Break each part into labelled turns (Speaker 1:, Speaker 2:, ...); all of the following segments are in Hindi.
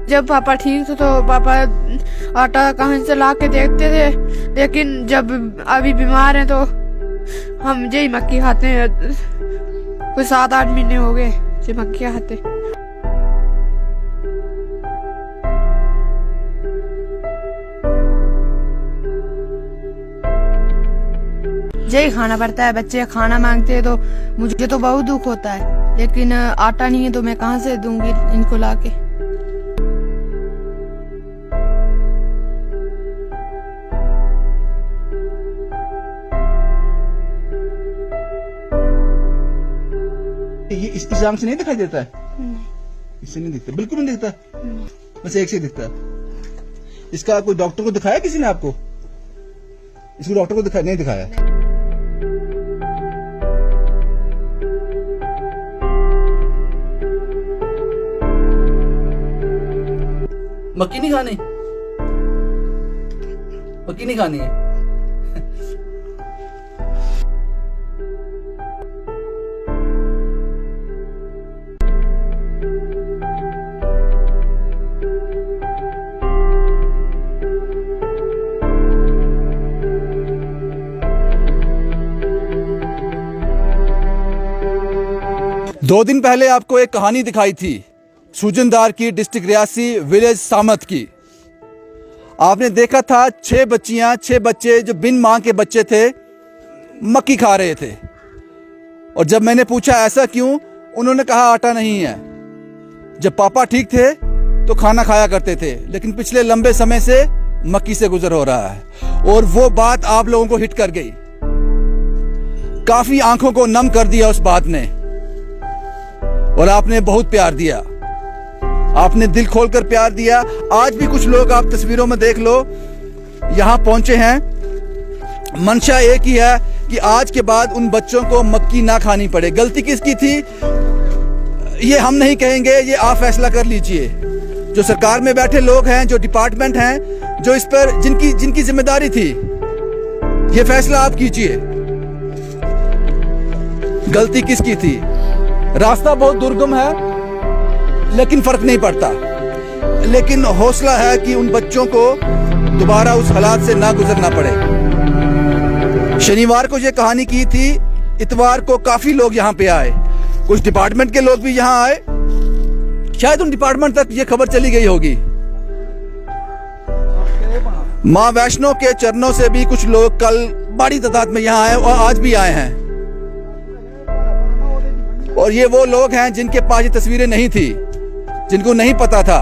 Speaker 1: जब पापा ठीक थे तो पापा आटा कहाँ से ला के देखते थे, लेकिन जब अभी बीमार हैं तो हम यही मक्की खाते हैं। कोई 7-8 महीने हो गए जो मक्की खाते। यही खाना पड़ता है, बच्चे खाना मांगते हैं तो मुझे तो बहुत दुख होता है, लेकिन आटा नहीं है तो मैं कहाँ से दूंगी इनको लाके।
Speaker 2: ये इस आंख से नहीं दिखाई देता है? इससे नहीं दिखता, बिल्कुल नहीं दिखता, बस एक से दिखता है। इसका कोई डॉक्टर को दिखाया किसी ने आपको? इसको डॉक्टर को नहीं दिखाया। मक्की नहीं खानी, मक्की नहीं खानी है। दो दिन पहले आपको एक कहानी दिखाई थी सूजनदार की, डिस्ट्रिक्ट रियासी, विलेज सामत की। आपने देखा था 6 बच्चे जो बिन मां के बच्चे थे, मक्की खा रहे थे। और जब मैंने पूछा ऐसा क्यों, उन्होंने कहा आटा नहीं है। जब पापा ठीक थे तो खाना खाया करते थे, लेकिन पिछले लंबे समय से मक्की से गुजर हो रहा है। और वो बात आप लोगों को हिट कर गई, काफी आंखों को नम कर दिया उस बात ने, और आपने बहुत प्यार दिया, आपने दिल खोलकर प्यार दिया। आज भी कुछ लोग, आप तस्वीरों में देख लो, यहां पहुंचे हैं। मंशा एक ही है कि आज के बाद उन बच्चों को मक्की ना खानी पड़े। गलती किसकी थी ये हम नहीं कहेंगे, ये आप फैसला कर लीजिए। जो सरकार में बैठे लोग हैं, जो डिपार्टमेंट हैं, जो इस पर जिनकी जिम्मेदारी थी, ये फैसला आप कीजिए, गलती किसकी थी। रास्ता बहुत दुर्गम है, लेकिन फर्क नहीं पड़ता। लेकिन हौसला है कि उन बच्चों को दोबारा उस हालात से ना गुजरना पड़े। शनिवार को ये कहानी की थी, इतवार को काफी लोग यहाँ पे आए, कुछ डिपार्टमेंट के लोग भी यहाँ आए। शायद उन डिपार्टमेंट तक ये खबर चली गई होगी। माँ वैष्णो के चरणों से भी कुछ लोग कल बड़ी तादाद में यहाँ आए और आज भी आए हैं। और ये वो लोग हैं जिनके पास ये तस्वीरें नहीं थी, जिनको नहीं पता था,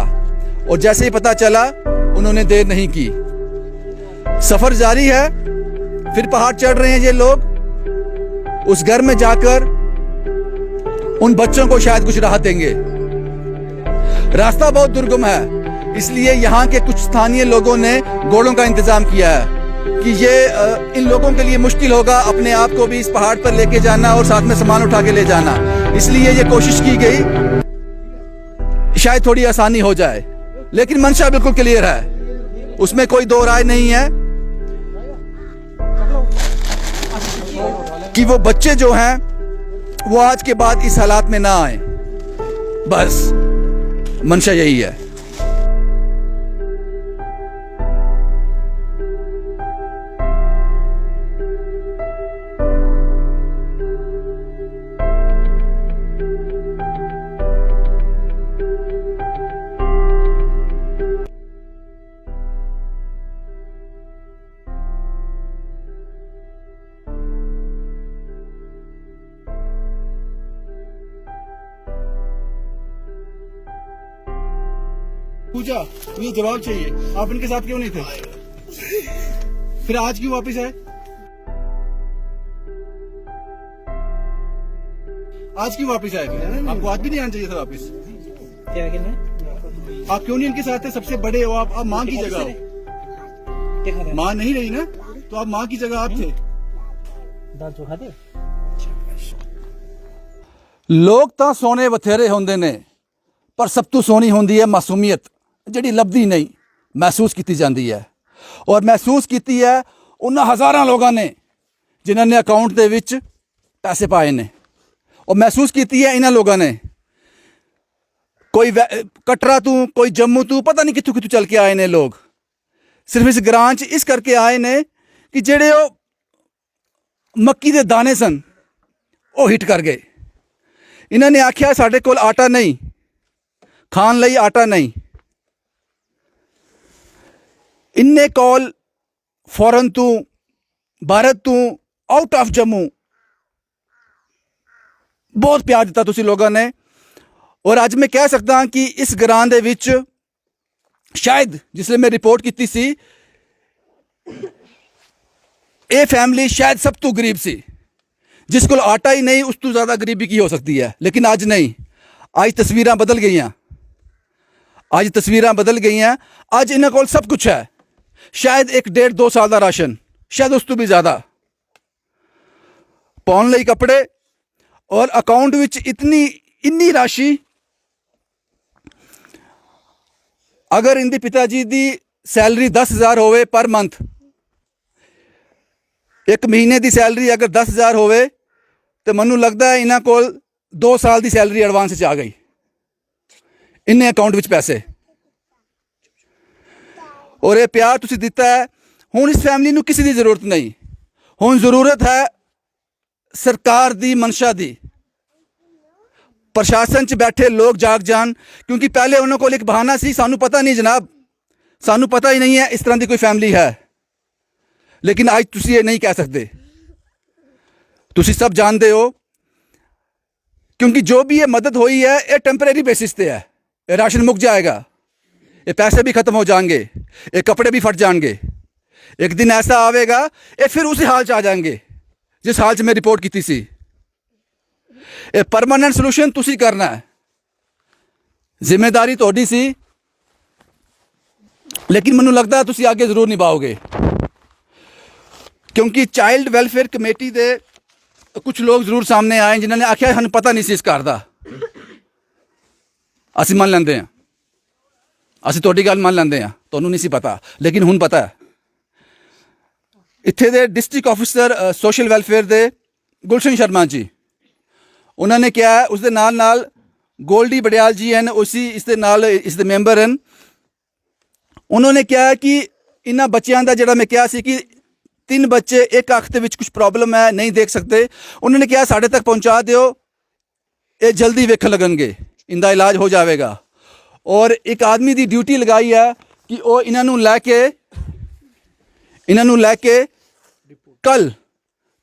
Speaker 2: और जैसे ही पता चला उन्होंने देर नहीं की। सफर जारी है, फिर पहाड़ चढ़ रहे हैं ये लोग। उस घर में जाकर उन बच्चों को शायद कुछ राहत देंगे। रास्ता बहुत दुर्गम है, इसलिए यहाँ के कुछ स्थानीय लोगों ने घोड़ों का इंतजाम किया है कि ये इन लोगों के लिए मुश्किल होगा अपने आप को भी इस पहाड़ पर लेके जाना और साथ में सामान उठा के ले जाना। इसलिए ये कोशिश की गई, शायद थोड़ी आसानी हो जाए। लेकिन मंशा बिल्कुल क्लियर है, उसमें कोई दो राय नहीं है कि वो बच्चे जो हैं वो आज के बाद इस हालात में ना आए। बस मंशा यही है। पूछा, ये जवाब चाहिए, आप इनके साथ क्यों नहीं थे? फिर आज क्यों वापस आए? आज क्यों वापस आए? आपको आज भी नहीं आना चाहिए था वापस।
Speaker 3: क्या कहना?
Speaker 2: आप क्यों नहीं इनके साथ थे? सबसे बड़े हो आप माँ की जगह हो। माँ नहीं रही ना, तो आप माँ की जगह आप थे।
Speaker 3: दाल चोखा दे।
Speaker 2: लोग तो सोने बथेरे होंदे ने, पर सब तो सोनी होंदी है मासूमियत, जिहड़ी लभदी नहीं, महसूस की जाती है। और महसूस की है उन हज़ारां लोगों ने जिन्होंने अकाउंट दे विच पैसे पाए ने, और महसूस की है इन्हां लोगों ने। कोई कटरा तू, कोई जम्मू तू, पता नहीं कितों कितों चल के आए ने लोग। सिर्फ इस ग्रां च इस करके आए ने कि जेड़े वो मक्की दे दाने सन वो हिट कर गए। इन्होंने आख्या साढ़े कोल आटा नहीं, खान लई आटा नहीं। इन्ने कॉल फॉरन तू, भारत तू, आउट ऑफ जम्मू बहुत प्यार दिता तुसी लोगों ने। और अज मैं कह सकता कि इस ग्रां दे विच शायद जिसले मैं रिपोर्ट की सी, ये फैमिली शायद सब तो गरीब सी, जिस कोल आटा ही नहीं उस तो ज़्यादा गरीबी की हो सकती है। लेकिन अज नहीं, आज तस्वीरां बदल गई हैं, आज तस्वीरां बदल गई हैं। अज इन्हों कोल सब कुछ है, शायद 1-1.5-2 साल का राशन, शायद उस तो भी ज़्यादा, पाउन लई कपड़े, और अकाउंट विच इन्नी राशि। अगर इनके पिताजी की सैलरी 10,000 होवे पर मंथ, एक महीने की सैलरी अगर 10,000 होवे तो मैनू लगता है इन्हों को 2 साल की सैलरी एडवांस आ गई इन्हें अकाउंट विच पैसे। और ये प्यार तुसी दिता है। हुण इस फैमिली नू किसी की जरूरत नहीं, हुण जरूरत है सरकार दी, मनशा दी। प्रशासन च बैठे लोग जाग जान, क्योंकि पहले उन्होंने को एक बहाना सी, सानू पता नहीं जनाब, सानू पता ही नहीं है इस तरह की कोई फैमिली है। लेकिन आज तुसी ये नहीं कह सकते, तुसी सब जानते हो, क्योंकि जो भी ये मदद हुई है ये टेम्परेरी बेसिस पे है। ये राशन मुक जाएगा, ये पैसे भी खत्म हो जाएंगे, ये कपड़े भी फट जाएंगे। एक दिन ऐसा आवेगा ये फिर उसी हाल च आ जाएंगे जिस हाल च मैं रिपोर्ट की सी। ये परमानेंट सोल्यूशन तुसी करना है, जिम्मेदारी तोड़ी सी, लेकिन मैनू लगता है तुसी आगे जरूर निभाओगे, क्योंकि चाइल्ड वेलफेयर कमेटी दे कुछ लोग जरूर सामने आए जिन्होंने आख्या सानू पता नहीं सी इस घर का। असी मन लेंदे हैं, असी तुहाडी गल मन लेंदे हैं, तुहानू नहीं सी पता, लेकिन हुण पता है। इत्थे दे डिस्ट्रिक्ट ऑफिसर सोशल वेलफेयर दे गुलशन शर्मा जी, उन्होंने क्या है, उसके नाल गोल्डी बडियाल जी हैं, उसी इसके नाल इसके मैंबर हैं। उन्होंने क्या है कि इन्होंने बच्चों का जोड़ा मैं क्या सी कि 3 बच्चे, एक अख के कुछ प्रॉब्लम है, नहीं देख सकते। उन्होंने क्या साढ़े तक पहुँचा दो, ये जल्दी वेखन लगनगे, इनका इलाज हो जाएगा। और एक आदमी की ड्यूटी लगाई है कि वो इन्हों लैके कल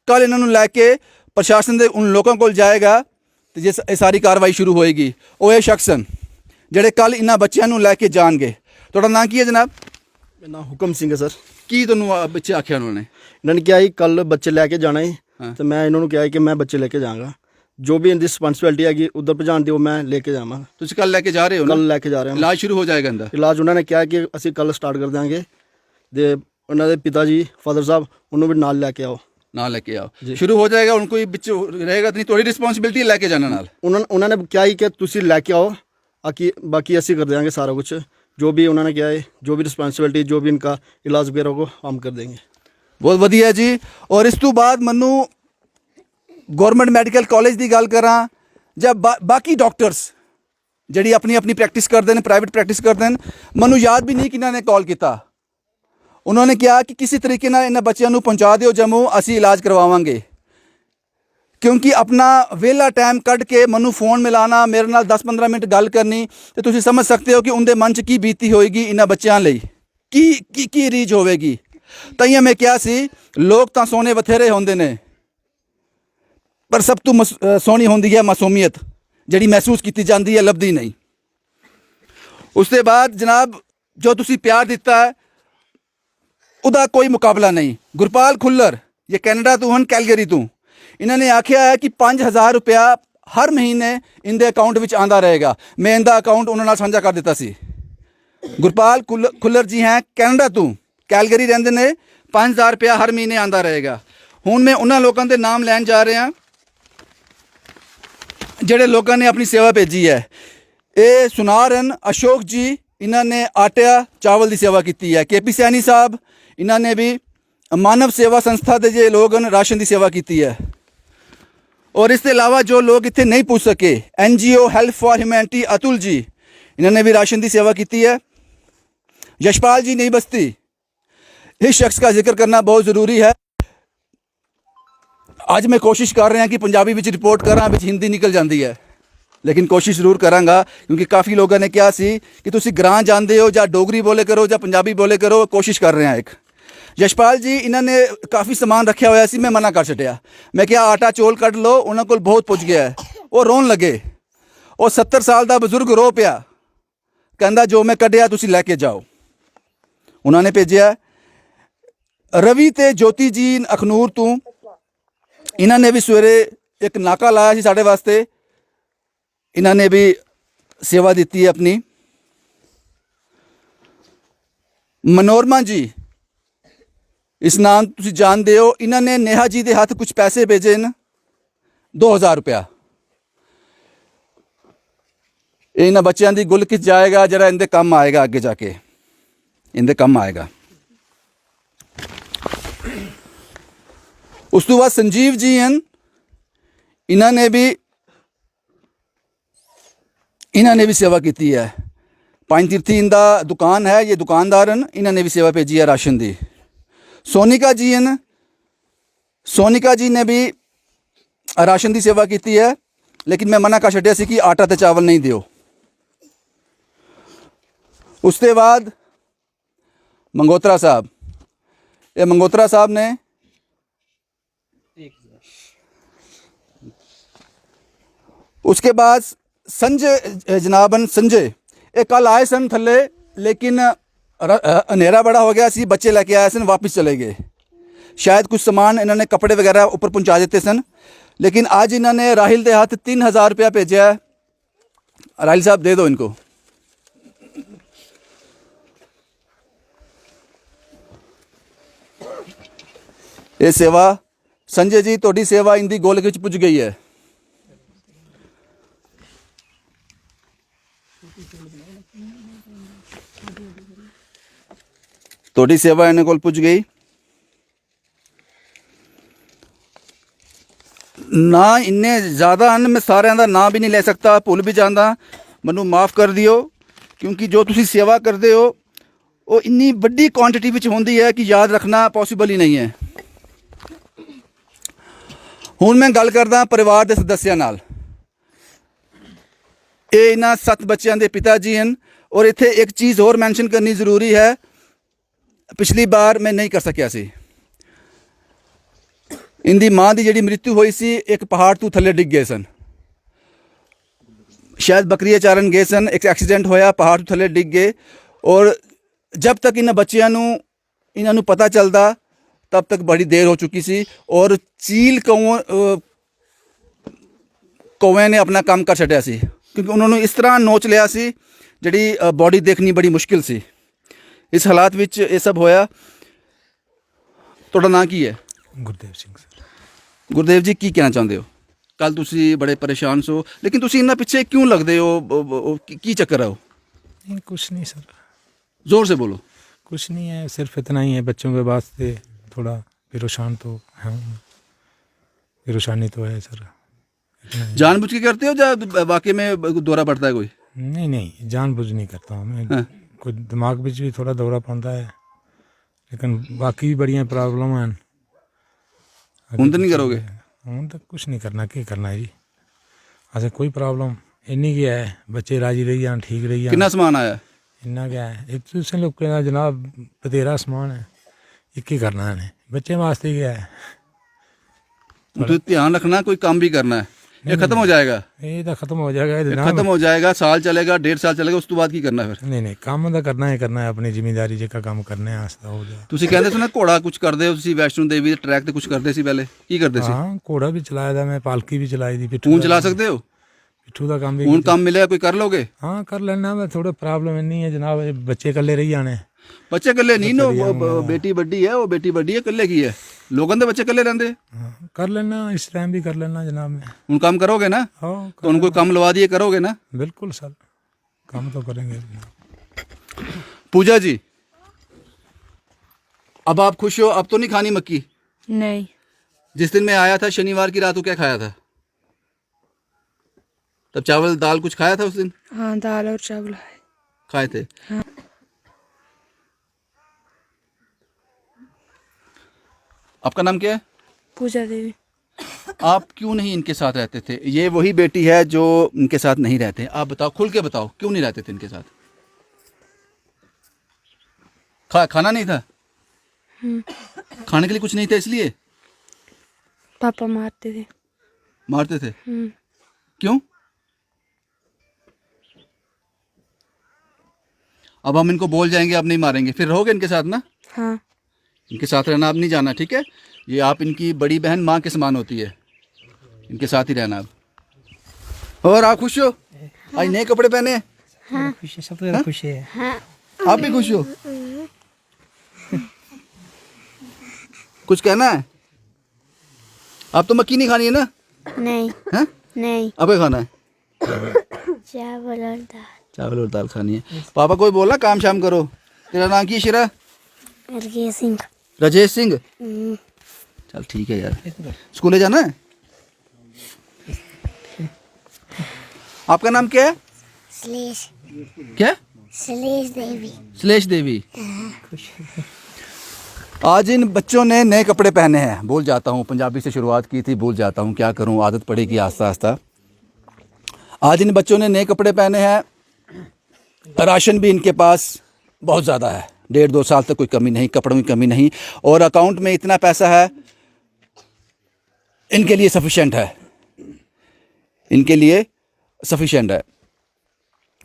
Speaker 2: इन्हों लैके प्रशासन के उन लोगों को जाएगा तो जे सारी कार्रवाई शुरू होएगी। वो ये शख्स हैं जेडे कल इन्होंने बच्चों लैके जाएंगे। थोड़ा नाम की है जनाब?
Speaker 3: मेरा नाम हुक्म सिंह है सर।
Speaker 2: की तुम बच्चे आख्या उन्होंने?
Speaker 3: इन्होंने क्या है कल बच्चे लैके जाना है। हाँ। तो मैं इन्होंने क्या है कि मैं बच्चे लेके जाऊँगा, जो भी इनकी रिस्पॉन्सिबिलिटी है उधर पहुँचाने दी वो मैं लेके जाऊँगा।
Speaker 2: तुम कल लेके जा रहे हो?
Speaker 3: कल लेके जा रहे हैं।
Speaker 2: इलाज शुरू हो जाएगा इनका? इलाज
Speaker 3: उन्होंने क्या है कि असं कल स्टार्ट कर देंगे। तो उन्होंने पिता जी फादर साहब उन्होंने भी नाल लैके आओ,
Speaker 2: ना लेके आओ, शुरू हो जाएगा। उनको ही बिच रहेगा तो नहीं, थोड़ी रिस्पॉन्सिबिलिटी लेके जाना नाल।
Speaker 3: उन्होंने क्या ही कि तुसी लैके आओ, बाकी असी कर देंगे सारा कुछ, जो भी उन्होंने क्या है, जो भी रिस्पॉन्सिबिलिटी, जो भी इनका इलाज वगैरह को हम कर देंगे।
Speaker 2: बहुत वधिया जी। और इस तो बाद मनु गौरमेंट मैडिकल कॉलेज की गल करा, जब बाकी डॉक्टर्स जी अपनी अपनी प्रैक्टिस करते हैं, प्राइवेट प्रैक्टिस करते हैं, मनु याद भी नहीं कि इन्होंने कॉल किया। उन्होंने कहा कि किसी तरीके ना इन बच्चों को पहुँचा दो जम्मू, असी इलाज करवावांगे। क्योंकि अपना वेला टाइम कट के मनु फोन मिलाना, मेरे नाल 10-15 मिनट गल करनी, तो तुम समझ सकते हो कि उनके मन च की बीती होएगी, इन्होंने बच्चों लई की रीझ होवेगी। ताइयां मैं क्या सी, लोग तो सोने बथेरे होंदे ने, पर सब तो सोहनी होंदी है मासूमियत, जिहड़ी महसूस की जाती है, लभदी नहीं। उसके बाद जनाब जो तुसी प्यार दिता है उदा कोई मुकाबला नहीं। गुरपाल खुल्लर ये कैनेडा तो हन, कैलगरी तो, इन्होंने आख्या है कि 5,000 रुपया हर महीने इनके अकाउंट में आंदा रहेगा। मैं इनका अकाउंट उन्होंने साझा कर दिता सी। गुरपाल खुल्लर जी हैं कैनेडा तो, कैलगरी रहंदे ने, 5,000 रुपया हर महीने आंदा रहेगा। हुण मैं उन्होंने लोगों के नाम लैन जा रहा जिहड़े लोगों ने अपनी सेवा भेजी है। ये सुनारन अशोक जी, इन्होंने आटा चावल की सेवा की है। KP सैनी साहब, इन्होंने भी मानव सेवा संस्था के जो लोग राशन की सेवा की है। और इसके अलावा जो लोग इतने नहीं पूछ सके, NGO help for humanity Atul ji, इन्होंने भी राशन की सेवा की है। यशपाल जी नहीं बस्ती, इस शख्स का जिक्र करना बहुत ज़रूरी है। ਅੱਜ मैं कोशिश कर रहा कि पंजाबी विच रिपोर्ट करा, विच हिंदी निकल जाती है, लेकिन कोशिश जरूर करांगा क्योंकि काफ़ी लोगों ने कहा सी कि तुसी ग्रां जाते हो ਜਾਂ डोगरी बोले करो ਜਾਂ पंजाबी बोले करो। कोशिश कर रहे हैं एक। यशपाल जी इन्होंने काफ़ी समान रखा होया सी, मैं मना कर छड्या। मैं क्या आटा चौल कट लो, उन्होंने कोल बहुत पुज गया है। वो रोन लगे। वो 70 साल का बजुर्ग रो पिया, कहंदा जो मैं कढ़िया तुसी लैके जाओ। उन्होंने भेजा रवि ते ज्योति जी अखनूर तो, इन्होंने भी सवेरे एक नाका लाया सी साढ़े वास्ते, इन्होंने भी सेवा दी है अपनी। मनोरमा जी इस नाम तुसी जानते हो, इन्होंने नेहा जी के हाथ कुछ पैसे भेजे न 2000 रुपया। इन्होंने बच्चों की गुल किस जाएगा, जरा इनके काम आएगा, आगे जाके इनके काम आएगा। उस तो बाद संजीव जी हैं, इन्होंने भी सेवा की है। पंज तीर्थी इनका दुकान है, ये दुकानदार हैं, इन्होंने भी सेवा भेजी है राशन की। सोनिका जी हैं, सोनिका जी ने भी राशन की सेवा की है, लेकिन मैं मना कर छड्या सी कि आटा ते चावल नहीं दियो। उसके बाद मंगोत्रा साहब, ये मंगोत्रा साहब ने उसके बाद संजय जनाबन संजय ये कल आए सन थले, लेकिन अंधेरा बड़ा हो गया सी, बच्चे लेके आए सन, वापस चले गए। शायद कुछ सामान इन्होंने कपड़े वगैरह ऊपर पहुंचा देते सन, लेकिन आज इन्होंने राहिल के हाथ 3000 रुपया भेजा है। राहिल साहब दे दो इनको। ये सेवा संजय जी थोड़ी सेवा इनकी गोल विच पुज गई है। थोड़ी सेवा इन्हें कोल पुज गई ना। इन्ने ज़्यादा हैं, मैं सारे का नाम भी नहीं ले सकता, भुल भी जाता, मैनू माफ़ कर दियो, क्योंकि जो तुसी सेवा करते हो वो इन्नी बड़ी क्वांटिटी विच होंदी है कि याद रखना पॉसिबल ही नहीं है। हुण मैं गल करदा परिवार के सदस्यों नाल। ये इन्हां 7 बच्चों के पिता जी हैं, और इत्थे एक चीज़ होर मैंशन करनी जरूरी है, पिछली बार मैं नहीं कर सकिया सी। इनकी माँ की जिहड़ी मृत्यु हुई सी, एक पहाड़ तो थले डिग गए सन, शायद बकरियां चारन गए सन, एक एक्सीडेंट होया, पहाड़ तो थले डिग गए। और जब तक इन्हां बच्चों इन्हों पता चलता तब तक बड़ी देर हो चुकी सी, और चील कौवे ने अपना काम कर छड्या सी, क्योंकि उन्होंने इस तरह नोच लिया सी जिहड़ी बॉडी देखनी बड़ी मुश्किल सी। इस हालात विच ये सब होया। तुहाडा नाम की है?
Speaker 4: गुरदेव सिंह सर।
Speaker 2: गुरदेव जी की कहना चाहते हो? कल तुसी बड़े परेशान सो, लेकिन तुसी इन्ना पिछे क्यों लगते हो? की चक्कर है?
Speaker 4: नहीं कुछ नहीं सर,
Speaker 2: जोर से बोलो।
Speaker 4: कुछ नहीं है, सिर्फ इतना ही है, बच्चों के वास्ते थोड़ा परेशान तो है, परेशानी तो है सर। इतना ही।
Speaker 2: जानबूझ के करते हो या वाकई में दौरा पड़ता है कोई?
Speaker 4: नहीं नहीं, जानबूझ नहीं करता हूँ मैं।
Speaker 2: हाँ।
Speaker 4: कोई दिमाग में भी थोड़ा दौरा पड़ता है, लेकिन बाकी भी बड़ियाँ प्रॉब्लम हैं।
Speaker 2: हुण तो नहीं करोगे?
Speaker 4: हूँ तो कुछ नहीं करना, क्या करना है जी। असें कोई प्रॉब्लम इन्नी क्या है, बच्चे राजी रही जान, ठीक रही जान।
Speaker 2: कितना सामान आया?
Speaker 4: इन्ना क्या है, एक दूसरे लोगों का जनाब बतेरा समान है, एक ही करना है, बच्चे वास्ते क्या है।
Speaker 2: तो ध्यान रखना, कोई काम भी करना है। ये खत्म हो जाएगा,
Speaker 4: ये तो खत्म हो जाएगा
Speaker 2: ये
Speaker 4: जनाब।
Speaker 2: खत्म हो जाएगा, साल चलेगा, 1.5 साल चलेगा, उस तो बाद की करना है फिर?
Speaker 4: नहीं नहीं, काम तो करना है, अपनी जिम्मेदारी जेका काम करने है आस्ता हो जाए।
Speaker 2: ਤੁਸੀਂ ਕਹਿੰਦੇ ਸੀ ਨਾ ਘੋੜਾ ਕੁਝ ਕਰਦੇ ਹੋ ਤੁਸੀਂ, ਵੈਸ਼ਨੋ ਦੇਵੀ ਦੇ ਟਰੈਕ ਤੇ ਕੁਝ ਕਰਦੇ ਸੀ ਪਹਿਲੇ, ਕੀ ਕਰਦੇ ਸੀ?
Speaker 4: हाँ घोड़ा भी चलाया था मैं, पालकी भी चलाई थी।
Speaker 2: ਹੁਣ ਚਲਾ ਸਕਦੇ ਹੋ?
Speaker 4: पिट्ठू का काम भी
Speaker 2: ਹੁਣ ਕੰਮ ਮਿਲਿਆ ਕੋਈ ਕਰ ਲੋਗੇ?
Speaker 4: हाँ कर लेना, मैं थोड़ा प्रॉब्लम नहीं है जनाब, ये बच्चे कल्ले रही जाने।
Speaker 2: ਬੱਚੇ ਇਕੱਲੇ ਨਹੀਂ ਨੋ, ਬੇਟੀ ਵੱਡੀ ਹੈ, ਉਹ ਬੇਟੀ ਵੱਡੀ ਹੈ, ਇਕੱਲੇ ਕੀ ਹੈ? ਲੋਕਾਂ ਦੇ ਬੱਚੇ ਇਕੱਲੇ ਰਹਿੰਦੇ।
Speaker 4: हाँ, कर लेना, इस टाइम भी कर लेना जनाब मैं।
Speaker 2: ਹੁਣ ਕੰਮ ਕਰੋਗੇ ना?
Speaker 4: हाँ
Speaker 2: ਤੁਹਾਨੂੰ ਕੋਈ ਕੰਮ ਲਵਾ दिए करोगे ना?
Speaker 4: बिल्कुल सर, काम तो करेंगे।
Speaker 2: पूजा जी, अब आप खुश हो? अब तो नहीं खानी मक्की?
Speaker 1: नहीं।
Speaker 2: जिस दिन मैं आया था शनिवार की रात को क्या खाया था? तब चावल दाल कुछ खाया था उस दिन?
Speaker 1: हाँ, दाल और चावल
Speaker 2: खाए थे। आपका नाम क्या है?
Speaker 1: पूजा देवी।
Speaker 2: आप क्यों नहीं इनके साथ रहते थे? ये वही बेटी है जो इनके साथ नहीं रहते। आप बताओ, खुल के बताओ, क्यों नहीं रहते थे इनके साथ? खाना नहीं था? खाने के लिए कुछ नहीं था इसलिए?
Speaker 1: पापा मारते थे।
Speaker 2: मारते थे? क्यों? अब हम इनको बोल जाएंगे, अब नहीं मारेंगे, फिर रहोगे इनके साथ ना?
Speaker 1: हाँ।
Speaker 2: इनके साथ रहना, अब नहीं जाना, ठीक है? ये आप इनकी बड़ी बहन माँ के समान होती है, इनके साथ ही रहना अब। और आप खुश हो? आज नए कपड़े पहने?
Speaker 5: हाँ। खुश है, सब लोग खुश है।
Speaker 1: हाँ।
Speaker 2: आप भी खुश हो? कुछ कहना है? आप तो मक्की नहीं खानी है ना?
Speaker 6: नहीं।
Speaker 2: हैं?
Speaker 6: नहीं।
Speaker 2: अब क्या खाना है?
Speaker 6: चावल और दाल।
Speaker 2: चावल और दाल खानी है। पापा कोई बोला काम शाम करो? तेरा नाम की शिरा?
Speaker 6: रजेश सिंह।
Speaker 2: राजेश सिंह? चल ठीक है यार, स्कूले जाना है? आपका नाम क्या है?
Speaker 6: श्लेष।
Speaker 2: क्या?
Speaker 6: श्लेष देवी।
Speaker 2: श्लेष देवी। आज इन बच्चों ने नए कपड़े पहने हैं। भूल जाता हूँ, पंजाबी से शुरुआत की थी, भूल जाता हूँ, क्या करूँ, आदत पड़ेगी आस्ता आस्ता। आज इन बच्चों ने नए कपड़े पहने हैं। राशन भी इनके पास बहुत ज़्यादा है, 1.5-2 साल तक कोई कमी नहीं, कपड़ों की कमी नहीं, और अकाउंट में इतना पैसा है, इनके लिए सफिशेंट है, इनके लिए सफिशेंट है।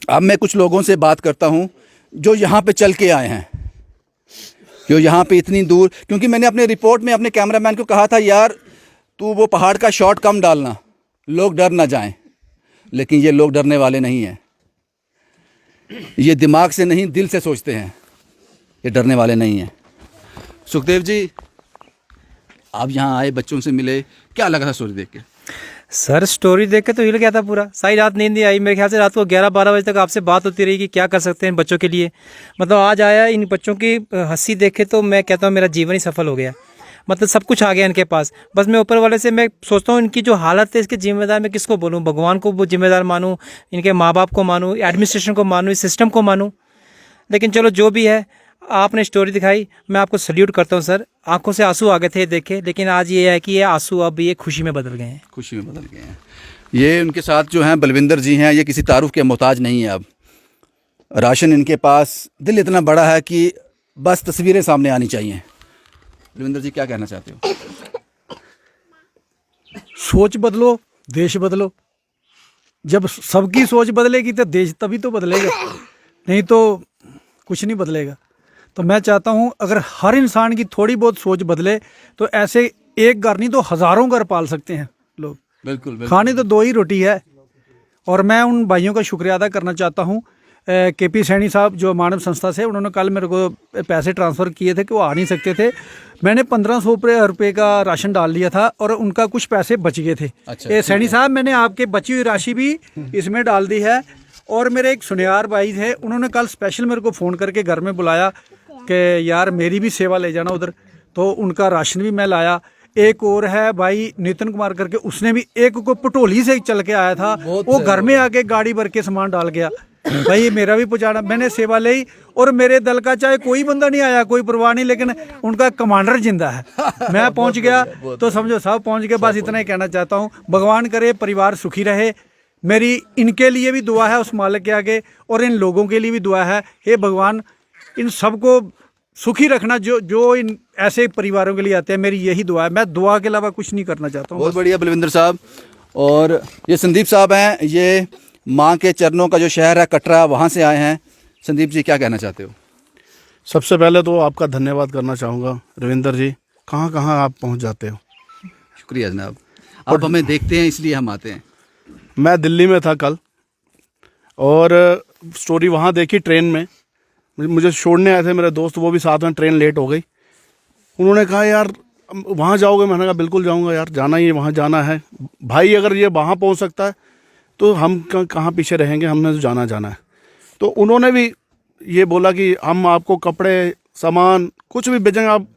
Speaker 2: अब मैं कुछ लोगों से बात करता हूँ जो यहाँ पे चल के आए हैं, जो यहाँ पे इतनी दूर, क्योंकि मैंने अपने रिपोर्ट में अपने कैमरामैन को कहा था, यार तू वो पहाड़ का शॉट कम डालना, लोग डर ना जाएं, लेकिन ये लोग डरने वाले नहीं हैं। ये दिमाग से नहीं, दिल से सोचते हैं, ये डरने वाले नहीं हैं। सुखदेव जी, आप यहाँ आए, बच्चों से मिले, क्या लगा था स्टोरी देख के?
Speaker 5: सर स्टोरी देख के तो हिल गया था पूरा, सारी रात नींद नहीं आई। मेरे ख्याल से रात को 11-12 बजे तक आपसे बात होती रही कि क्या कर सकते हैं बच्चों के लिए। मतलब आज आया, इन बच्चों की हंसी देखे तो मैं कहता हूँ मेरा जीवन ही सफल हो गया। मतलब सब कुछ आ गया इनके पास। बस मैं ऊपर वाले से मैं सोचता हूँ इनकी जो हालत है इसके जिम्मेदार मैं किसको बोलूँ? भगवान को वो जिम्मेदार मानूँ, इनके माँ बाप को मानूँ, एडमिनिस्ट्रेशन को मानूँ, इस सिस्टम को मानूँ? लेकिन चलो जो भी है, आपने स्टोरी दिखाई, मैं आपको सल्यूट करता हूँ सर। आंखों से आंसू आ गए थे देखे, लेकिन आज ये है कि ये आंसू अब ये खुशी में बदल गए हैं।
Speaker 2: खुशी में बदल गए हैं। ये उनके साथ जो हैं बलविंदर जी हैं, ये किसी तारुफ के मोहताज नहीं है। अब राशन इनके पास, दिल इतना बड़ा है कि बस तस्वीरें सामने आनी चाहिए। बलविंदर जी, क्या कहना चाहते हो?
Speaker 7: सोच बदलो, देश बदलो। जब सबकी सोच बदलेगी तो देश तभी तो बदलेगा, नहीं तो कुछ नहीं बदलेगा। तो मैं चाहता हूं अगर हर इंसान की थोड़ी बहुत सोच बदले तो ऐसे एक घर नहीं तो हज़ारों घर पाल सकते हैं लोग।
Speaker 2: बिल्कुल, बिल्कुल।
Speaker 7: खाने तो 2 ही रोटी है। और मैं उन भाइयों का शुक्रिया अदा करना चाहता हूँ। KP सैनी साहब जो मानव संस्था से, उन्होंने कल मेरे को पैसे ट्रांसफ़र किए थे कि वो आ नहीं सकते थे। मैंने 1500 रुपये का राशन डाल दिया था और उनका कुछ पैसे बच गए थे।
Speaker 2: अच्छा,
Speaker 7: सैनी साहब, मैंने आपके बची हुई राशि भी इसमें डाल दी है। और मेरे एक सुनियार भाई थे, उन्होंने कल स्पेशल मेरे को फ़ोन करके घर में बुलाया कि यार मेरी भी सेवा ले जाना उधर, तो उनका राशन भी मैं लाया। एक और है भाई नितिन कुमार करके, उसने भी एक को पटोली से चल के आया था, वो घर में आके गाड़ी भर के सामान डाल गया। भाई मेरा भी पहुंचाना, मैंने सेवा ली। और मेरे दल का चाहे कोई बंदा नहीं आया, कोई परवाह नहीं, लेकिन उनका कमांडर जिंदा है। मैं पहुंच गया तो समझो सब पहुंच गए। बस इतना ही कहना चाहता हूँ, भगवान करे परिवार सुखी रहे। मेरी इनके लिए भी दुआ है उस मालिक के आगे, और इन लोगों के लिए भी दुआ है, हे भगवान इन सबको सुखी रखना जो इन ऐसे परिवारों के लिए आते हैं। मेरी यही दुआ है, मैं दुआ के अलावा कुछ नहीं करना चाहता हूँ।
Speaker 2: बहुत बढ़िया बलविंदर साहब। और ये संदीप साहब हैं, ये माँ के चरणों का जो शहर है कटरा, वहाँ से आए हैं। संदीप जी, क्या कहना चाहते हो?
Speaker 3: सबसे पहले तो आपका धन्यवाद करना चाहूँगा रविंदर जी, कहाँ कहाँ आप पहुँच जाते हो।
Speaker 2: शुक्रिया जनाब, आप हमें देखते हैं इसलिए हम आते हैं।
Speaker 3: मैं दिल्ली में था कल और स्टोरी वहाँ देखी ट्रेन में। मुझे छोड़ने आए थे मेरे दोस्त, वो भी साथ में, ट्रेन लेट हो गई। उन्होंने कहा यार वहाँ जाओगे? मैंने कहा बिल्कुल जाऊँगा यार, जाना ही, वहाँ जाना है भाई। अगर ये वहाँ पहुँच सकता है तो हम कहाँ पीछे रहेंगे, हमने तो जाना है। तो उन्होंने भी ये बोला कि हम आपको कपड़े, सामान कुछ भी भेजेंगे, आप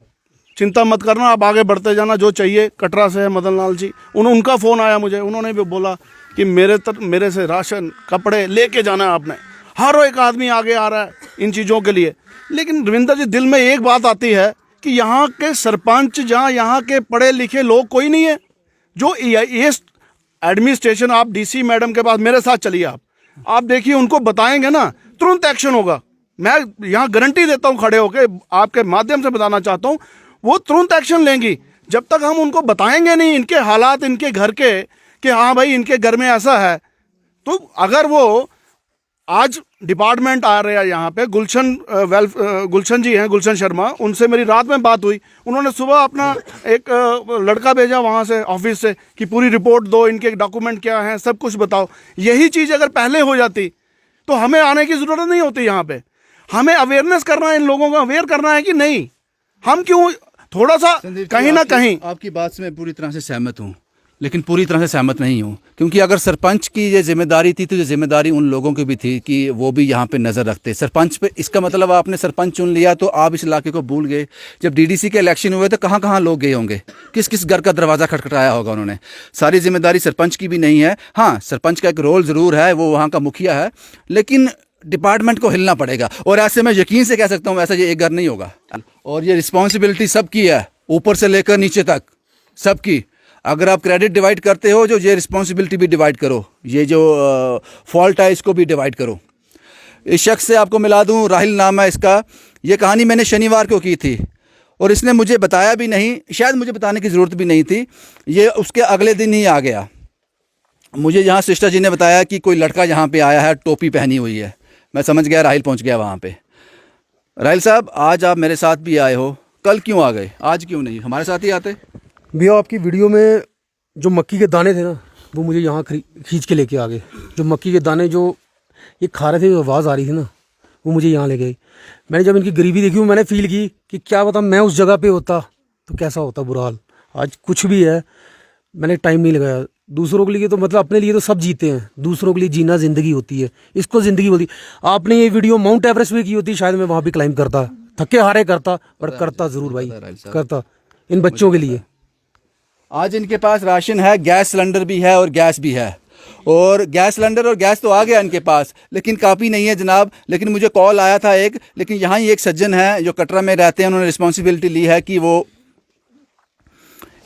Speaker 3: चिंता मत करना, आप आगे बढ़ते जाना, जो चाहिए। कटरा से है मदन लाल जी, उनका फ़ोन आया मुझे, उन्होंने भी बोला कि मेरे से राशन कपड़े लेके जाना है आपने। हर एक आदमी आगे आ रहा है इन चीज़ों के लिए। लेकिन रविंदर जी, दिल में एक बात आती है कि यहाँ के सरपंच, जहाँ यहाँ के पढ़े लिखे लोग कोई नहीं है जो ये एडमिनिस्ट्रेशन, आप डीसी मैडम के पास मेरे साथ चलिए, आप देखिए, उनको बताएंगे ना, तुरंत एक्शन होगा। मैं यहाँ गारंटी देता हूँ, खड़े होकर आपके माध्यम से बताना चाहता हूँ, वो तुरंत एक्शन लेंगी। जब तक हम उनको बताएंगे नहीं इनके हालात, इनके घर के, कि हाँ भाई इनके घर में ऐसा है, तो अगर वो आज डिपार्टमेंट आ रहे हैं यहाँ पे, गुलशन जी हैं, गुलशन शर्मा, उनसे मेरी रात में बात हुई। उन्होंने सुबह अपना एक लड़का भेजा वहाँ से, ऑफिस से, कि पूरी रिपोर्ट दो, इनके डॉक्यूमेंट क्या हैं, सब कुछ बताओ। यही चीज़ अगर पहले हो जाती तो हमें आने की ज़रूरत नहीं होती यहाँ पे। हमें अवेयरनेस करना है, इन लोगों को अवेयर करना है कि नहीं, हम क्यों थोड़ा सा कहीं ना कहीं।
Speaker 2: आपकी बात से मैं पूरी तरह से सहमत हूँ, लेकिन पूरी तरह से सहमत नहीं हूँ, क्योंकि अगर सरपंच की ये जिम्मेदारी थी तो ये जिम्मेदारी उन लोगों की भी थी कि वो भी यहाँ पे नज़र रखते। सरपंच पे, इसका मतलब आपने सरपंच चुन लिया तो आप इस इलाके को भूल गए। जब डीडीसी के इलेक्शन हुए तो कहाँ कहाँ लोग गए होंगे, किस किस घर का दरवाज़ा खटखटाया होगा उन्होंने। सारी जिम्मेदारी सरपंच की भी नहीं है। हाँ, सरपंच का एक रोल ज़रूर है, वो वहाँ का मुखिया है, लेकिन डिपार्टमेंट को हिलना पड़ेगा। और ऐसे मैं यकीन से कह सकता हूँ, ऐसा ये एक घर नहीं होगा। और ये रिस्पॉन्सिबिलिटी सबकी है, ऊपर से लेकर नीचे तक सबकी। अगर आप क्रेडिट डिवाइड करते हो, जो ये रिस्पॉन्सिबिलिटी भी डिवाइड करो, ये जो फॉल्ट है इसको भी डिवाइड करो। इस शख्स से आपको मिला दूं, राहिल नाम है इसका। ये कहानी मैंने शनिवार को की थी और इसने मुझे बताया भी नहीं, शायद मुझे बताने की ज़रूरत भी नहीं थी। ये उसके अगले दिन ही आ गया। मुझे यहाँ सिस्टर जी ने बताया कि कोई लड़का यहाँ पे आया है, टोपी पहनी हुई है। मैं समझ गया राहिल पहुँच गया वहाँ पे। राहिल साहब, आज आप मेरे साथ भी आए हो, कल क्यों आ गए, आज क्यों नहीं हमारे साथ ही आते?
Speaker 8: भैया आपकी वीडियो में जो मक्की के दाने थे ना, वो मुझे यहाँ खींच के लेके आ गए। जो मक्की के दाने जो ये खा रहे थे, जो आवाज़ आ रही थी ना, वो मुझे यहाँ ले गई। मैंने जब इनकी गरीबी देखी, मैंने फील की कि क्या पता मैं उस जगह पे होता तो कैसा होता बुरा हाल। आज कुछ भी है, मैंने टाइम नहीं लगाया। दूसरों के लिए तो मतलब अपने लिए तो सब जीते हैं, दूसरों के लिए जीना ज़िंदगी होती है, इसको ज़िंदगी बोलती। आपने ये वीडियो माउंट एवरेस्ट में की होती, शायद मैं वहाँ भी क्लाइंब करता, थके हारे करता, पर करता ज़रूर भाई, करता इन बच्चों के लिए।
Speaker 2: आज इनके पास राशन है, गैस सिलेंडर भी है और गैस भी है। और गैस सिलेंडर और गैस तो आ गया इनके पास, लेकिन कापी नहीं है जनाब। लेकिन मुझे कॉल आया था एक, लेकिन यहाँ ही एक सज्जन है जो कटरा में रहते हैं, उन्होंने रिस्पॉन्सिबिलिटी ली है कि वो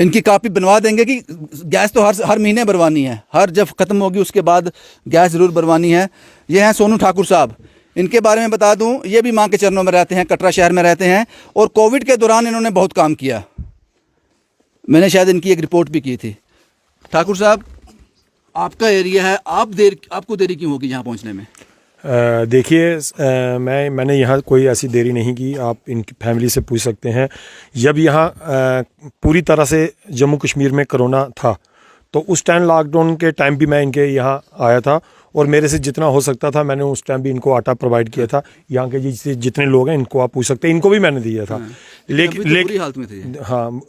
Speaker 2: इनकी कापी बनवा देंगे कि गैस तो हर महीने भरवानी है, हर जब ख़त्म होगी उसके बाद गैस ज़रूर भरवानी है। ये हैं सोनू ठाकुर साहब। इनके बारे में बता दूं, ये भी माँ के चरणों में रहते हैं, कटरा शहर में रहते हैं, और कोविड के दौरान इन्होंने बहुत काम किया। मैंने शायद इनकी एक रिपोर्ट भी की थी। ठाकुर साहब, आपका एरिया है, आपको देरी क्यों होगी यहाँ पहुँचने में?
Speaker 9: देखिए, मैंने यहाँ कोई ऐसी देरी नहीं की। आप इनकी फैमिली से पूछ सकते हैं। जब यहाँ पूरी तरह से जम्मू कश्मीर में कोरोना था, तो उस टाइम लॉकडाउन के टाइम भी मैं इनके यहाँ आया था, और मेरे से जितना हो सकता था मैंने उस टाइम भी इनको आटा प्रोवाइड किया था। यहाँ के जितने लोग हैं इनको आप पूछ सकते हैं, इनको भी मैंने दिया था। लेकिन
Speaker 2: हालत में थे।
Speaker 9: हाँ,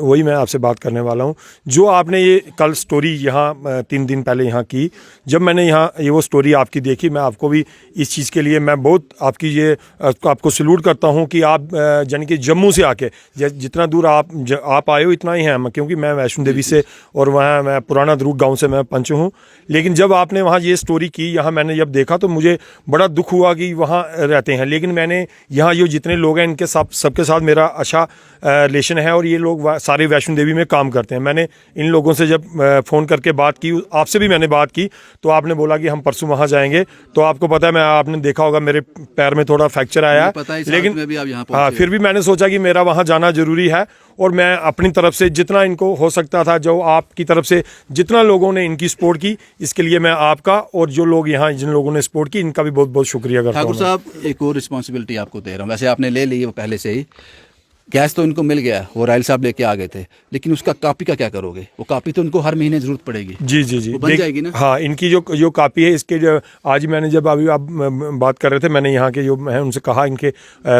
Speaker 9: वही मैं आपसे बात करने वाला हूँ। जो आपने ये कल स्टोरी यहाँ 3 दिन पहले यहाँ की, जब मैंने यहाँ ये वो स्टोरी आपकी देखी, मैं आपको भी इस चीज़ के लिए मैं बहुत आपको सल्यूट करता हूँ कि आप यानी कि जम्मू से आके जितना दूर आप आए हो, इतना ही है। क्योंकि मैं वैष्णो देवी से, और वहाँ मैं पुराना द्रुग गाँव से मैं पंच हूँ। लेकिन जब आपने वहाँ ये स्टोरी की, यहाँ मैंने जब देखा तो मुझे बड़ा दुख हुआ कि वहाँ रहते हैं। लेकिन मैंने यहाँ ये जितने लोग हैं इनके सबके साथ मेरा अच्छा रिलेशन है, और ये लोग सारे वैष्णो देवी में काम करते हैं। मैंने इन लोगों से जब फ़ोन करके बात की, आपसे भी मैंने बात की, तो आपने बोला कि हम परसों वहाँ जाएंगे। तो आपको पता है, आपने देखा होगा मेरे पैर में थोड़ा फ्रैक्चर आया, लेकिन हाँ, फिर भी मैंने सोचा कि मेरा वहाँ जाना ज़रूरी है, और मैं अपनी तरफ से जितना इनको हो सकता था, जो आपकी तरफ से जितना लोगों ने इनकी सपोर्ट की, इसके लिए मैं आपका और जो लोग यहाँ जिन लोगों ने सपोर्ट की, इनका भी बहुत बहुत शुक्रिया करता हूँ।
Speaker 2: ठाकुर साहब, एक और रिस्पॉन्सिबिलिटी आपको दे रहा हूँ। वैसे आपने ले ली है वो पहले से ही। गैस तो इनको मिल गया, वो राहिल साहब लेके आ गए थे, लेकिन उसका कापी का क्या करोगे? वो कापी तो इनको हर महीने जरूरत पड़ेगी।
Speaker 9: जी
Speaker 2: वो बन जाएगी ना?
Speaker 9: हाँ, इनकी जो कापी है, इसके जो आज मैंने जब अभी आप बात कर रहे थे, मैंने यहाँ के जो है उनसे कहा, इनके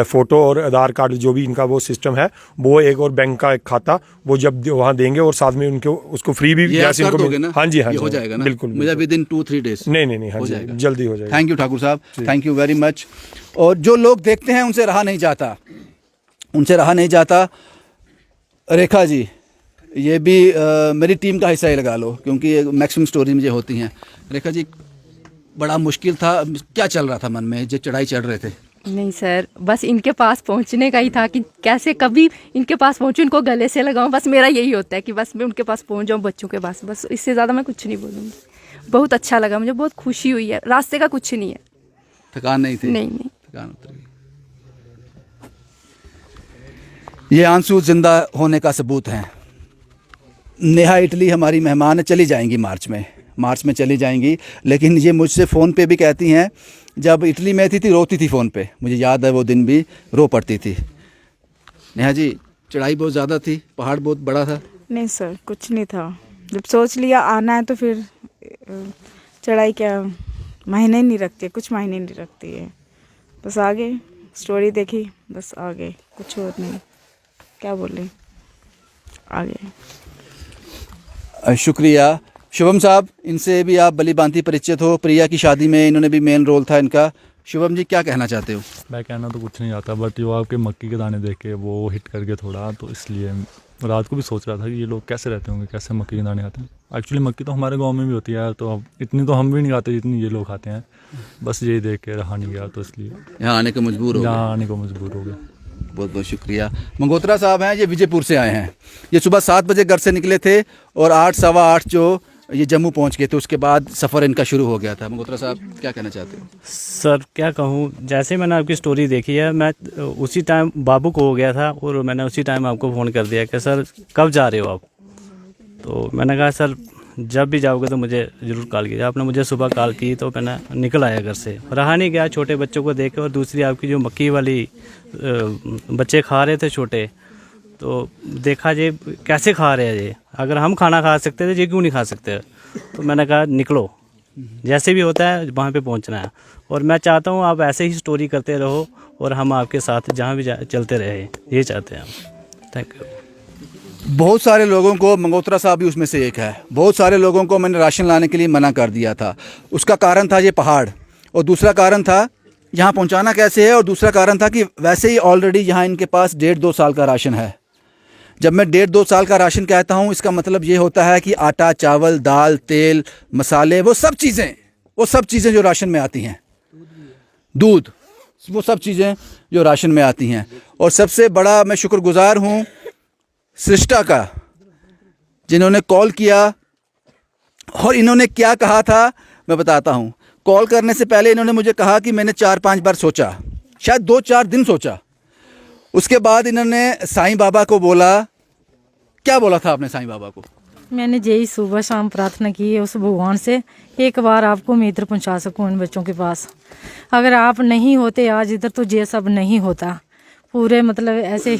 Speaker 9: फ़ोटो और आधार कार्ड जो भी इनका वो सिस्टम है, वो एक और बैंक का एक खाता वो जब वहाँ देंगे, और साथ में उनको उसको फ्री भी गैस इनको मिलेगा। हाँ जी, हो जाएगा ना? बिल्कुल, मुझे
Speaker 2: विदिन 2-3 डेज।
Speaker 9: नहीं, हाँ जी, जल्दी हो जाएगा।
Speaker 2: थैंक यू ठाकुर साहब, थैंक यू वेरी मच। और जो लोग देखते हैं उनसे रहा नहीं जाता। रेखा जी, ये भी मेरी टीम का हिस्सा ही लगा लो, क्योंकि मैक्सिमम स्टोरी मुझे होती हैं। रेखा जी, बड़ा मुश्किल था, क्या चल रहा था मन में जो चढ़ाई चढ़ रहे थे?
Speaker 10: नहीं सर, बस इनके पास पहुंचने का ही था कि कैसे कभी इनके पास पहुंचूं, इनको गले से लगाऊं। बस मेरा यही होता है कि बस मैं उनके पास पहुंच जाऊं, बच्चों के पास। बस इससे ज़्यादा मैं कुछ नहीं बोलूँगी। बहुत अच्छा लगा मुझे, बहुत खुशी हुई है। रास्ते का कुछ नहीं है।
Speaker 2: थकान नहीं थी?
Speaker 10: नहीं नहीं,
Speaker 2: थकान उतर गई। ये आंसू जिंदा होने का सबूत है। नेहा इटली हमारी मेहमान है, चली जाएंगी मार्च में चली जाएंगी। लेकिन ये मुझसे फ़ोन पे भी कहती हैं, जब इटली में थी रोती थी फ़ोन पे। मुझे याद है वो दिन भी, रो पड़ती थी। नेहा जी, चढ़ाई बहुत ज़्यादा थी, पहाड़ बहुत बड़ा था?
Speaker 11: नहीं सर, कुछ नहीं था। जब सोच लिया आना है तो फिर चढ़ाई क्या महीने नहीं रखती, कुछ महीने नहीं रखती है। बस आगे स्टोरी देखी, बस आगे कुछ और नहीं, क्या बोले, आगे।
Speaker 2: शुक्रिया। शुभम साहब, इनसे भी आप भली भांति परिचित हो, प्रिया की शादी में इन्होंने भी मेन रोल था इनका। शुभम जी, क्या कहना चाहते हो?
Speaker 12: मैं कहना तो कुछ नहीं चाहता, बट जो आपके मक्की के दाने देख के वो हिट करके थोड़ा, तो इसलिए रात को भी सोच रहा था कि ये लोग कैसे रहते होंगे, कैसे मक्की के दाने खाते हैं। एक्चुअली मक्की तो हमारे गांव में भी होती है, तो अब इतनी तो हम भी नहीं खाते जितनी ये लोग खाते हैं। बस यही देख के रहा नहीं गया, तो इसलिए
Speaker 2: यहाँ आने को मजबूर हो
Speaker 12: गया।
Speaker 2: बहुत बहुत शुक्रिया। मंगोत्रा साहब हैं, ये विजयपुर से आए हैं। ये सुबह 7 बजे घर से निकले थे और 8 सवा 8 जो ये जम्मू पहुंच गए थे, उसके बाद सफ़र इनका शुरू हो गया था। मंगोत्रा साहब, क्या कहना चाहते हो?
Speaker 5: सर क्या कहूँ, जैसे मैंने आपकी स्टोरी देखी है, मैं उसी टाइम बाबू को हो गया था और मैंने उसी टाइम आपको फ़ोन कर दिया कि सर कब जा रहे हो आप। तो मैंने कहा सर जब भी जाओगे तो मुझे ज़रूर कॉल कीजिए। आपने मुझे सुबह कॉल की तो मैंने निकल आया घर से, रहा नहीं गया छोटे बच्चों को देख के। और दूसरी आपकी जो मक्की वाली बच्चे खा रहे थे छोटे, तो देखा जी कैसे खा रहे हैं ये, अगर हम खाना खा सकते थे ये क्यों नहीं खा सकते। तो मैंने कहा निकलो, जैसे भी होता है वहाँ पे पहुँचना है। और मैं चाहता हूँ आप ऐसे ही स्टोरी करते रहो और हम आपके साथ जहाँ भी चलते रहे, ये चाहते हैं हम। Thank you.
Speaker 2: बहुत सारे लोगों को, मंगोत्रा साहब भी उसमें से एक है, बहुत सारे लोगों को मैंने राशन लाने के लिए मना कर दिया था। उसका कारण था ये पहाड़, और दूसरा कारण था यहाँ पहुँचाना कैसे है, और दूसरा कारण था कि वैसे ही ऑलरेडी यहाँ इनके पास 1.5-2 साल का राशन है। जब मैं 1.5-2 साल का राशन कहता हूँ, इसका मतलब ये होता है कि आटा, चावल, दाल, तेल, मसाले, वो सब चीज़ें जो राशन में आती हैं, दूध, वो सब चीज़ें जो राशन में आती हैं। और सबसे बड़ा मैं शुक्रगुजार हूँ सृष्टा का, जिन्होंने कॉल किया। और इन्होंने क्या कहा था मैं बताता हूँ। कॉल करने से पहले इन्होंने मुझे कहा कि मैंने 4-5 बार सोचा, शायद 2-4 दिन सोचा। उसके बाद इन्होंने साईं बाबा को बोला। क्या बोला था आपने साईं बाबा को?
Speaker 10: मैंने यही सुबह शाम प्रार्थना की है उस भगवान से, एक बार आपको मैं इधर पहुँचा सकूँ इन बच्चों के पास। अगर आप नहीं होते आज इधर तो ये सब नहीं होता। पूरे मतलब ऐसे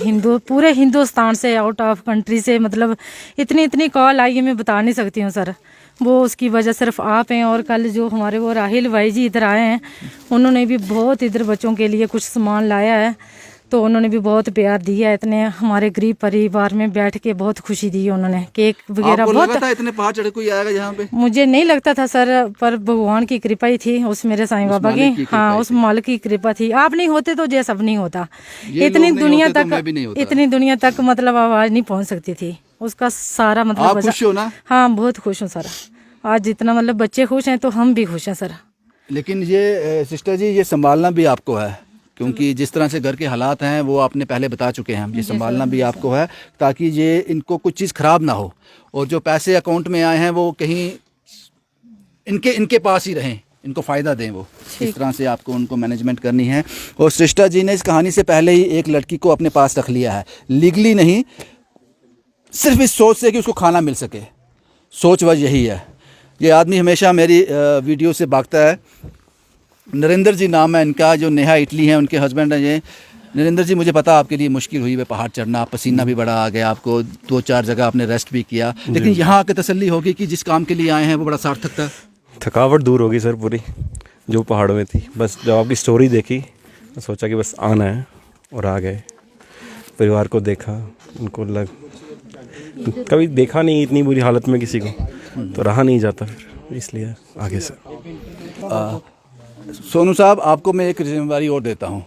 Speaker 10: पूरे हिंदुस्तान से, आउट ऑफ कंट्री से, मतलब इतनी कॉल आई है, मैं बता नहीं सकती हूँ सर। वो उसकी वजह सिर्फ आप हैं। और कल जो हमारे वो राहिल भाई जी इधर आए हैं, उन्होंने भी बहुत इधर बच्चों के लिए कुछ सामान लाया है, तो उन्होंने भी बहुत प्यार दिया। इतने हमारे गरीब परिवार में बैठ के बहुत खुशी दी उन्होंने, केक वगैरह बहुत।
Speaker 2: लगा था इतने पहाड़ चढ़ कोई आएगा यहाँ पे?
Speaker 10: मुझे नहीं लगता था सर, पर भगवान की कृपा ही थी, उस मेरे साईं बाबा की, हाँ उस मालिक की कृपा थी। आप नहीं होते तो ये सब नहीं होता। इतनी दुनिया तक मतलब आवाज नहीं पहुँच सकती थी। उसका सारा मतलब
Speaker 2: आप खुश हो ना?
Speaker 10: हाँ बहुत खुश हूँ सर। आज जितना मतलब बच्चे खुश हैं तो हम भी खुश हैं सर।
Speaker 2: लेकिन ये सिस्टर जी, ये संभालना भी आपको है, क्योंकि जिस तरह से घर के हालात हैं वो आपने पहले बता चुके हैं। ये संभालना भी आपको है, ताकि ये इनको कुछ चीज़ ख़राब ना हो, और जो पैसे अकाउंट में आए हैं वो कहीं इनके पास ही रहें, इनको फ़ायदा दें। वो इस तरह से आपको उनको मैनेजमेंट करनी है। और सृष्टा जी ने इस कहानी से पहले ही एक लड़की को अपने पास रख लिया है, लीगली नहीं, सिर्फ इस सोच से कि उसको खाना मिल सके। सोच वह यही है। ये आदमी हमेशा मेरी वीडियो से भागता है। नरेंद्र जी नाम है इनका, जो नेहा इटली हैं उनके हस्बैंड हैं ये। नरेंद्र जी, मुझे पता आपके लिए मुश्किल हुई है पहाड़ चढ़ना, पसीना भी बड़ा आ गया आपको, 2-4 जगह आपने रेस्ट भी किया, लेकिन यहाँ आके तसल्ली होगी कि जिस काम के लिए आए हैं वो बड़ा सार्थक था।
Speaker 13: थकावट दूर होगी सर पूरी जो पहाड़ों में थी। बस जब आपकी स्टोरी देखी तो सोचा कि बस आना है, और आ गए। परिवार को देखा, उनको कभी देखा नहीं इतनी बुरी हालत में किसी को, तो रहा नहीं जाता फिर, इसलिए आगे से।
Speaker 2: सोनू साहब, आपको मैं एक जिम्मेदारी और देता हूँ,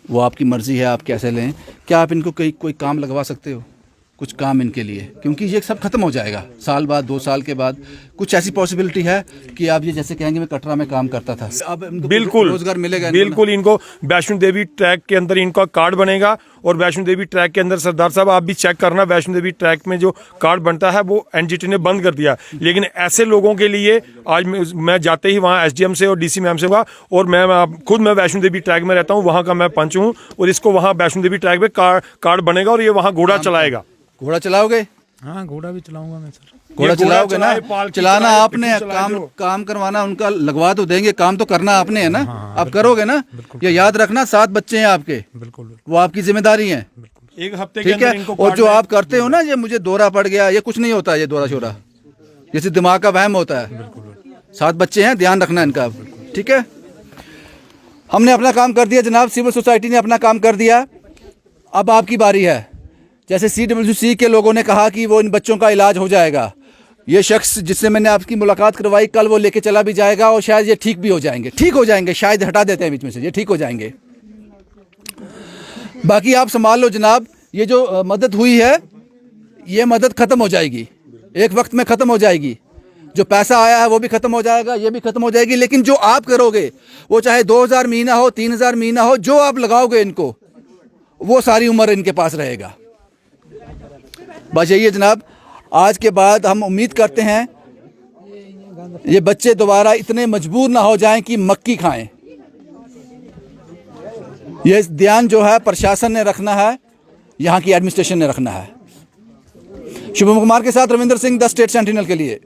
Speaker 2: वो आपकी मर्ज़ी है, आप कैसे लें। क्या आप इनको कोई काम लगवा सकते हो? कुछ काम इनके लिए, क्योंकि ये सब खत्म हो जाएगा साल बाद 2 साल के बाद। कुछ ऐसी पॉसिबिलिटी है कि आप ये जैसे कहेंगे मैं कटरा में काम करता था, अब इनको
Speaker 9: बिल्कुल
Speaker 2: रोजगार मिलेगा?
Speaker 9: बिल्कुल, इनको वैष्णो देवी ट्रैक के अंदर इनका कार्ड बनेगा, और वैष्णो देवी ट्रैक के अंदर सरदार साहब आप भी चेक करना, वैष्णो देवी ट्रैक में जो कार्ड बनता है वो एनजीटी ने बंद कर दिया। लेकिन ऐसे लोगों के लिए आज मैं जाते ही वहाँ एसडीएम से और डीसी मैम से हुआ, और मैं वैष्णो देवी ट्रैक में रहता हूँ, वहाँ का मैं पंच हूँ, और इसको वहाँ वैष्णो देवी ट्रैक पे कार्ड बनेगा और ये वहाँ घोड़ा चलाएगा।
Speaker 2: घोड़ा चलाओगे?
Speaker 4: हाँ, घोड़ा भी चलाऊंगा मैं सर।
Speaker 2: घोड़ा चलाओगे ना? चलाना आपने, काम करवाना उनका, लगवा तो देंगे, काम तो करना आपने है ना। आप करोगे ना? ये याद रखना, 7 बच्चे हैं आपके,
Speaker 4: बिल्कुल
Speaker 2: वो आपकी जिम्मेदारी है।
Speaker 9: एक हफ्ते
Speaker 2: ठीक है। और जो आप करते हो ना, ये मुझे दौरा पड़ गया, ये कुछ नहीं होता, ये दौरा शोरा जैसे दिमाग का वहम होता है। 7 बच्चे हैं, ध्यान रखना इनका, ठीक है। हमने अपना काम कर दिया जनाब, सिविल सोसाइटी ने अपना काम कर दिया, अब आपकी बारी है। जैसे CWC के लोगों ने कहा कि वो इन बच्चों का इलाज हो जाएगा, ये शख्स जिससे मैंने आपकी मुलाकात करवाई कल वो लेके चला भी जाएगा, और शायद ये ठीक भी हो जाएंगे, शायद हटा देते हैं बीच में से, ये ठीक हो जाएंगे। बाकी आप संभाल लो जनाब, ये जो मदद हुई है ये मदद ख़त्म हो जाएगी, एक वक्त में ख़त्म हो जाएगी। जो पैसा आया है वो भी ख़त्म हो जाएगा, ये भी ख़त्म हो जाएगी, लेकिन जो आप करोगे वो चाहे 2000 महीना हो, 3000 महीना हो, जो आप लगाओगे इनको, वो सारी उम्र इनके पास रहेगा। बस यही है जनाब। आज के बाद हम उम्मीद करते हैं ये बच्चे दोबारा इतने मजबूर ना हो जाएं कि मक्की खाएं। ये ध्यान जो है प्रशासन ने रखना है, यहाँ की एडमिनिस्ट्रेशन ने रखना है। शुभम कुमार के साथ Ravindra Singh, the state sentinel के लिए।